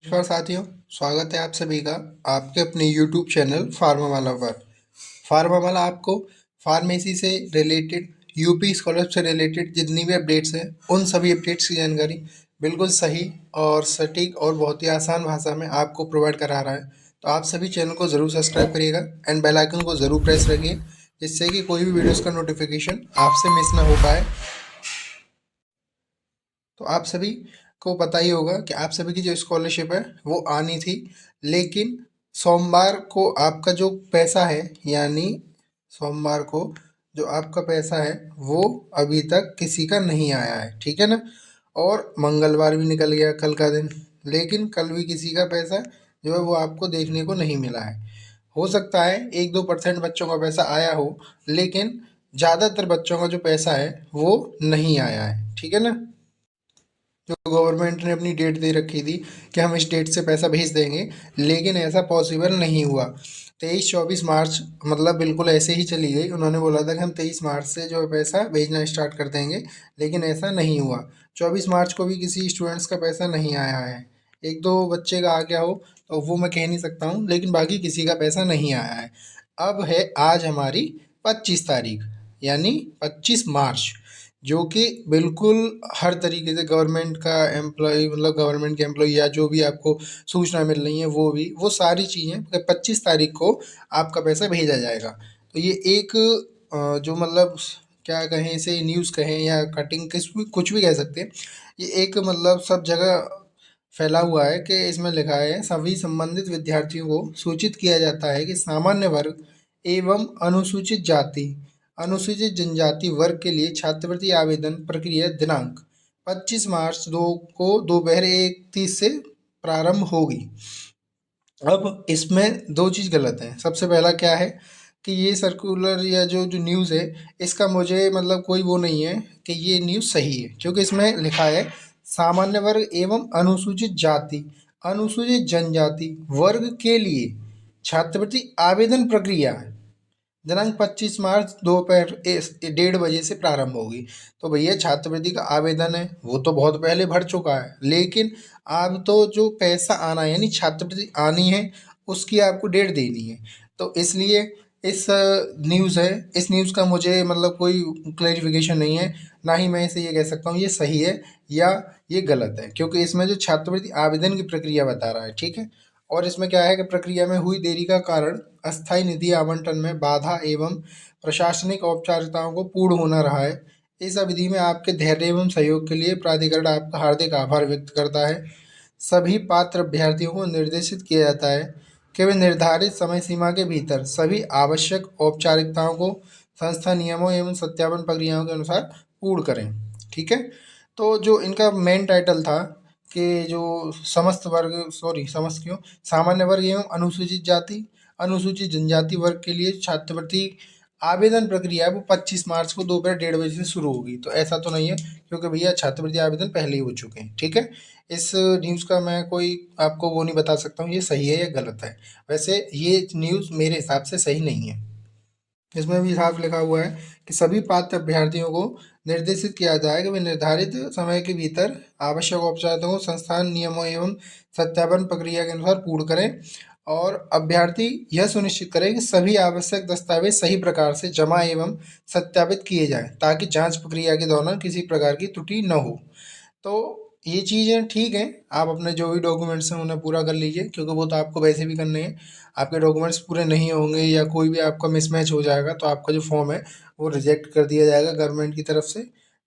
नमस्कार साथियों, स्वागत है आप सभी का आपके अपने YouTube चैनल फार्मावाला पर। फार्मावाला आपको फार्मेसी से रिलेटेड, यूपी स्कॉलरशिप से रिलेटेड जितनी भी अपडेट्स हैं उन सभी अपडेट्स की जानकारी बिल्कुल सही और सटीक और बहुत ही आसान भाषा में आपको प्रोवाइड करा रहा है। तो आप सभी चैनल को ज़रूर सब्सक्राइब करिएगा एंड बेल आइकन को ज़रूर प्रेस रखिए, जिससे कि कोई भी वीडियोज़ का नोटिफिकेशन आपसे मिस ना हो पाए। तो आप सभी को पता ही होगा कि आप सभी की जो स्कॉलरशिप है वो आनी थी, लेकिन सोमवार को आपका जो पैसा है, यानी सोमवार को जो आपका पैसा है वो अभी तक किसी का नहीं आया है, ठीक है ना। और मंगलवार भी निकल गया कल का दिन, लेकिन कल भी किसी का पैसा जो है वो आपको देखने को नहीं मिला है। हो सकता है 1-2% बच्चों का पैसा आया हो, लेकिन ज़्यादातर बच्चों का जो पैसा है वो नहीं आया है, ठीक है ना। जो गवर्नमेंट ने अपनी डेट दे रखी थी कि हम इस डेट से पैसा भेज देंगे, लेकिन ऐसा पॉसिबल नहीं हुआ। 23-24 मार्च मतलब बिल्कुल ऐसे ही चली गई। उन्होंने बोला था कि हम 23 मार्च से जो है पैसा भेजना स्टार्ट कर देंगे, लेकिन ऐसा नहीं हुआ। 24 मार्च को भी किसी स्टूडेंट्स का पैसा नहीं आया है। एक दो बच्चे का आ गया हो तो वो मैं कह नहीं सकता हूँ, लेकिन बाकी किसी का पैसा नहीं आया है। अब है आज हमारी 25 तारीख, यानी 25 मार्च, जो कि बिल्कुल हर तरीके से गवर्नमेंट का एम्प्लॉय, मतलब गवर्नमेंट के एम्प्लॉय या जो भी आपको सूचना मिल रही है वो सारी चीज़ें 25 तारीख को आपका पैसा भेजा जाएगा। तो ये एक जो मतलब क्या कहें इसे, न्यूज़ कहें या कटिंग, किस भी कुछ भी कह सकते हैं। ये एक मतलब सब जगह फैला हुआ है कि इसमें लिखा है सभी संबंधित विद्यार्थियों को सूचित किया जाता है कि सामान्य वर्ग एवं अनुसूचित जाति, अनुसूचित जनजाति वर्ग के लिए छात्रवृत्ति आवेदन प्रक्रिया दिनांक 25 मार्च दो को दोपहर 1:30 से प्रारंभ होगी। अब इसमें दो चीज़ गलत है। सबसे पहला क्या है कि ये सर्कुलर या जो जो न्यूज़ है, इसका मुझे मतलब कोई वो नहीं है कि ये न्यूज़ सही है, क्योंकि इसमें लिखा है सामान्य वर्ग एवं अनुसूचित जाति, अनुसूचित जनजाति वर्ग के लिए छात्रवृत्ति आवेदन प्रक्रिया दिनांक 25 मार्च दोपहर 1:30 बजे से प्रारंभ होगी। तो भैया छात्रवृत्ति का आवेदन है वो तो बहुत पहले भर चुका है, लेकिन अब तो जो पैसा आना है यानी छात्रवृत्ति आनी है उसकी आपको डेट देनी है। तो इसलिए इस न्यूज़ है, इस न्यूज़ का मुझे मतलब कोई क्लैरिफिकेशन नहीं है। ना ही मैं इसे ये कह सकता हूँ ये सही है या ये गलत है, क्योंकि इसमें जो छात्रवृत्ति आवेदन की प्रक्रिया बता रहा है, ठीक है। और इसमें क्या है कि प्रक्रिया में हुई देरी का कारण अस्थायी निधि आवंटन में बाधा एवं प्रशासनिक औपचारिकताओं को पूर्ण होना रहा है। इस अवधि में आपके धैर्य एवं सहयोग के लिए प्राधिकरण आपका हार्दिक आभार व्यक्त करता है। सभी पात्र अभ्यर्थियों को निर्देशित किया जाता है कि वे निर्धारित समय सीमा के भीतर सभी आवश्यक औपचारिकताओं को संस्था नियमों एवं सत्यापन प्रक्रियाओं के अनुसार पूर्ण करें, ठीक है। तो जो इनका मेन टाइटल था कि जो समस्त वर्ग, सॉरी समस्त क्यों, सामान्य वर्ग एवं अनुसूचित जाति, अनुसूचित जनजाति वर्ग के लिए छात्रवृत्ति आवेदन प्रक्रिया है वो 25 मार्च को दोपहर 1:30 बजे से शुरू होगी। तो ऐसा तो नहीं है, क्योंकि भैया छात्रवृत्ति आवेदन पहले ही हो चुके हैं, ठीक है। इस न्यूज़ का मैं कोई आपको वो नहीं बता सकता हूँ ये सही है या गलत है। वैसे ये न्यूज़ मेरे हिसाब से सही नहीं है। इसमें भी साफ लिखा हुआ है कि सभी पात्र अभ्यर्थियों को निर्देशित किया जाए कि वे निर्धारित समय के भीतर आवश्यक औपचारिकताओं को संस्थान नियमों एवं सत्यापन प्रक्रिया के अनुसार पूर्ण करें, और अभ्यर्थी यह सुनिश्चित करें कि सभी आवश्यक दस्तावेज सही प्रकार से जमा एवं सत्यापित किए जाएं, ताकि जांच प्रक्रिया के दौरान किसी प्रकार की त्रुटि न हो। तो ये चीज़ें ठीक हैं, आप अपने जो भी डॉक्यूमेंट्स हैं उन्हें पूरा कर लीजिए, क्योंकि वो तो आपको वैसे भी करने हैं। आपके डॉक्यूमेंट्स पूरे नहीं होंगे या कोई भी आपका मिसमैच हो जाएगा तो आपका जो फॉर्म है वो रिजेक्ट कर दिया जाएगा गवर्नमेंट की तरफ से।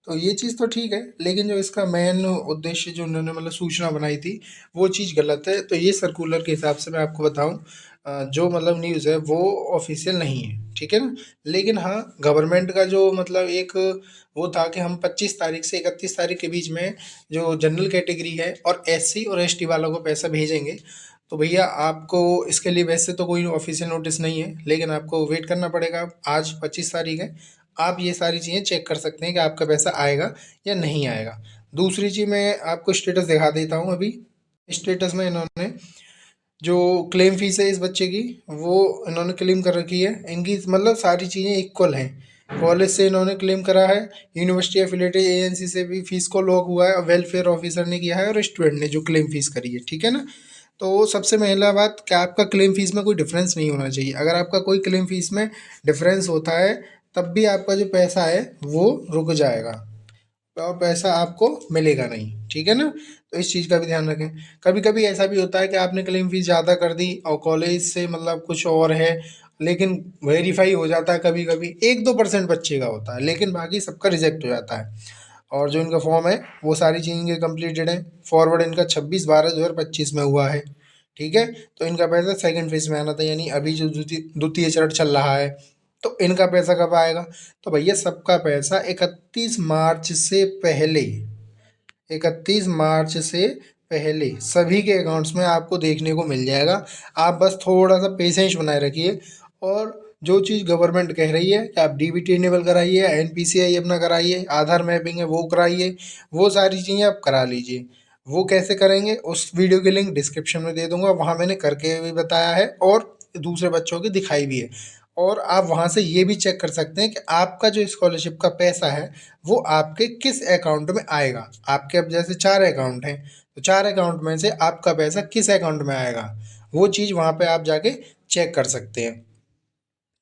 तो ये चीज़ तो ठीक है, लेकिन जो इसका मेन उद्देश्य जो उन्होंने मतलब सूचना बनाई थी वो चीज़ गलत है। तो ये सर्कुलर के हिसाब से मैं आपको बताऊँ, जो मतलब न्यूज़ है वो ऑफिशियल नहीं है, ठीक है ना। लेकिन हाँ, गवर्नमेंट का जो मतलब एक वो था कि हम 25 तारीख से 31 तारीख के बीच में जो जनरल कैटेगरी है और एससी और एसटी वालों को पैसा भेजेंगे। तो भैया आपको इसके लिए वैसे तो कोई ऑफिशियल नोटिस नहीं है, लेकिन आपको वेट करना पड़ेगा। आज 25 तारीख है, आप ये सारी चीज़ें चेक कर सकते हैं कि आपका पैसा आएगा या नहीं आएगा। दूसरी चीज़ मैं आपको स्टेटस दिखा देता हूँ। अभी स्टेटस में इन्होंने जो क्लेम फीस है इस बच्चे की वो इन्होंने क्लेम कर रखी है। इनकी मतलब सारी चीज़ें इक्वल हैं, कॉलेज से इन्होंने क्लेम करा है, यूनिवर्सिटी एफिलिएटेड एजेंसी से भी फीस को लॉक हुआ है, वेलफेयर ऑफिसर ने किया है और स्टूडेंट ने जो क्लेम फीस करी है, ठीक है ना। तो सबसे पहला बात कि आपका क्लेम फीस में कोई डिफरेंस नहीं होना चाहिए। अगर आपका कोई क्लेम फीस में डिफरेंस होता है तब भी आपका जो पैसा है वो रुक जाएगा और पैसा आपको मिलेगा नहीं, ठीक है ना। तो इस चीज़ का भी ध्यान रखें। कभी कभी ऐसा भी होता है कि आपने क्लेम फीस ज़्यादा कर दी और कॉलेज से मतलब कुछ और है, लेकिन वेरीफाई हो जाता है, कभी कभी 1-2% बच्चे का होता है, लेकिन बाकी सबका रिजेक्ट हो जाता है। और जो इनका फॉर्म है वो सारी चीज़ इनके कम्प्लीटेड है। फॉरवर्ड इनका 26/12/2025 में हुआ है, ठीक है। तो इनका पैसा सेकंड फेज में आना था, यानी अभी जो द्वितीय चरण चल रहा है, तो इनका पैसा कब आएगा? तो भैया सबका पैसा 31 मार्च से पहले, 31 मार्च से पहले सभी के अकाउंट्स में आपको देखने को मिल जाएगा। आप बस थोड़ा सा पेशेंस बनाए रखिए और जो चीज़ गवर्नमेंट कह रही है कि आप डीबीटी इनेबल कराइए, एनपीसीआई अपना कराइए, आधार मैपिंग है वो कराइए, वो सारी चीज़ें आप करा लीजिए। वो कैसे करेंगे उस वीडियो की लिंक डिस्क्रिप्शन में दे दूंगा, वहाँ मैंने करके भी बताया है और दूसरे बच्चों की दिखाई भी है। और आप वहाँ से ये भी चेक कर सकते हैं कि आपका जो स्कॉलरशिप का पैसा है वो आपके किस अकाउंट में आएगा। आपके अब जैसे 4 अकाउंट हैं, तो 4 अकाउंट में से आपका पैसा किस अकाउंट में आएगा, वो चीज़ वहाँ पे आप जाके चेक कर सकते हैं।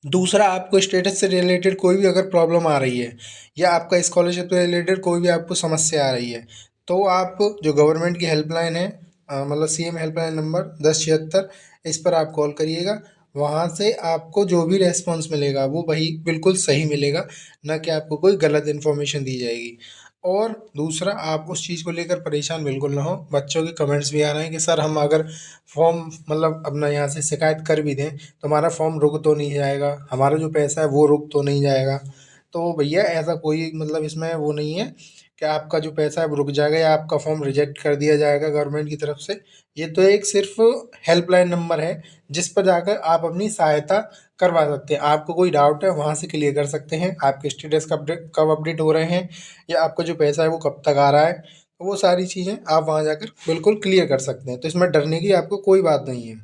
दूसरा, आपको स्टेटस से रिलेटेड कोई भी अगर प्रॉब्लम आ रही है या आपका स्कॉलरशिप से रिलेटेड कोई भी आपको समस्या आ रही है, तो आप जो गवर्नमेंट की हेल्पलाइन है, मतलब सीएम हेल्पलाइन नंबर 1076, इस पर आप कॉल करिएगा। वहाँ से आपको जो भी रेस्पॉन्स मिलेगा वो वही बिल्कुल सही मिलेगा, ना कि आपको कोई गलत इन्फॉर्मेशन दी जाएगी। और दूसरा, आप उस चीज़ को लेकर परेशान बिल्कुल ना हो। बच्चों के कमेंट्स भी आ रहे हैं कि सर हम अगर फॉर्म मतलब अपना यहाँ से शिकायत कर भी दें तो हमारा फॉर्म रुक तो नहीं जाएगा, हमारा जो पैसा है वो रुक तो नहीं जाएगा। तो भैया ऐसा कोई मतलब इसमें वो नहीं है कि आपका जो पैसा है वो रुक जाएगा या आपका फॉर्म रिजेक्ट कर दिया जाएगा गवर्नमेंट की तरफ से। ये तो एक सिर्फ हेल्पलाइन नंबर है जिस पर जाकर आप अपनी सहायता करवा सकते हैं। आपको कोई डाउट है वहाँ से क्लियर कर सकते हैं, आपके स्टेटस कब अपडेट हो रहे हैं या आपका जो पैसा है वो कब तक आ रहा है, तो वो सारी चीज़ें आप वहाँ जाकर बिल्कुल क्लियर कर सकते हैं। तो इसमें डरने की आपको कोई बात नहीं है।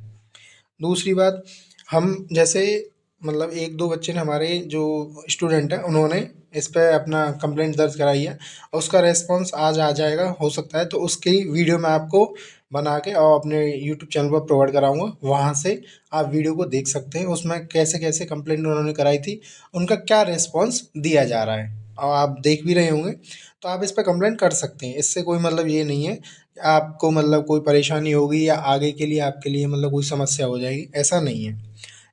दूसरी बात, हम जैसे मतलब 1-2 बच्चे ने, हमारे जो स्टूडेंट हैं उन्होंने इस पे अपना कंप्लेंट दर्ज कराई है, उसका रेस्पॉन्स आज आ जाएगा हो सकता है, तो उसकी वीडियो मैं आपको बना के और अपने यूट्यूब चैनल पर प्रोवाइड कराऊंगा। वहाँ से आप वीडियो को देख सकते हैं, उसमें कैसे कैसे कंप्लेंट उन्होंने कराई थी, उनका क्या रेस्पॉन्स दिया जा रहा है, और आप देख भी रहे होंगे। तो आप इस पर कंप्लेंट कर सकते हैं, इससे कोई मतलब ये नहीं है कि आपको मतलब कोई परेशानी होगी या आगे के लिए आपके लिए मतलब कोई समस्या हो जाएगी, ऐसा नहीं है।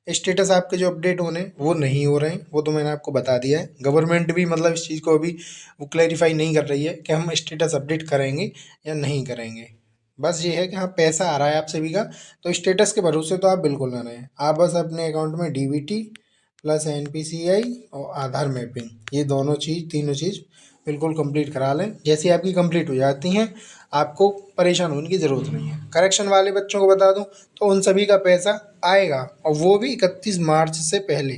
स्टेटस आपके जो अपडेट होने वो नहीं हो रहे हैं, वो तो मैंने आपको बता दिया है। गवर्नमेंट भी मतलब इस चीज़ को अभी वो क्लैरिफाई नहीं कर रही है कि हम स्टेटस अपडेट करेंगे या नहीं करेंगे। बस ये है कि हाँ पैसा आ रहा है आप सभी का, तो स्टेटस के भरोसे तो आप बिल्कुल ना रहें। आप बस अपने अकाउंट में डीबीटी प्लस एनपीसीआई और आधार मैपिंग, ये दोनों चीज़, तीनों चीज़ बिल्कुल कंप्लीट करा लें। जैसे आपकी कंप्लीट हो जाती हैं आपको परेशान होने की ज़रूरत नहीं है। करेक्शन वाले बच्चों को बता दूं तो उन सभी का पैसा आएगा, और वो भी 31 मार्च से पहले।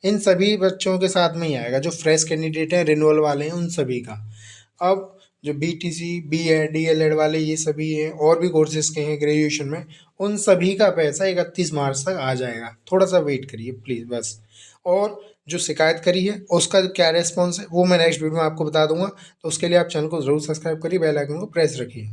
इन सभी बच्चों के साथ में ही आएगा जो फ्रेश कैंडिडेट हैं, रिन्यूअल वाले हैं, उन सभी का। अब जो बीटीसी, बीएड, डीएलएड वाले ये सभी हैं और भी कोर्सेज के हैं ग्रेजुएशन में, उन सभी का पैसा 31 मार्च तक आ जाएगा। थोड़ा सा वेट करिए प्लीज़ बस। और जो शिकायत करी है उसका क्या रेस्पॉन्स है वो मैं नेक्स्ट वीडियो में आपको बता दूंगा। तो उसके लिए आप चैनल को ज़रूर सब्सक्राइब करिए, बेल आइकन को प्रेस रखिए।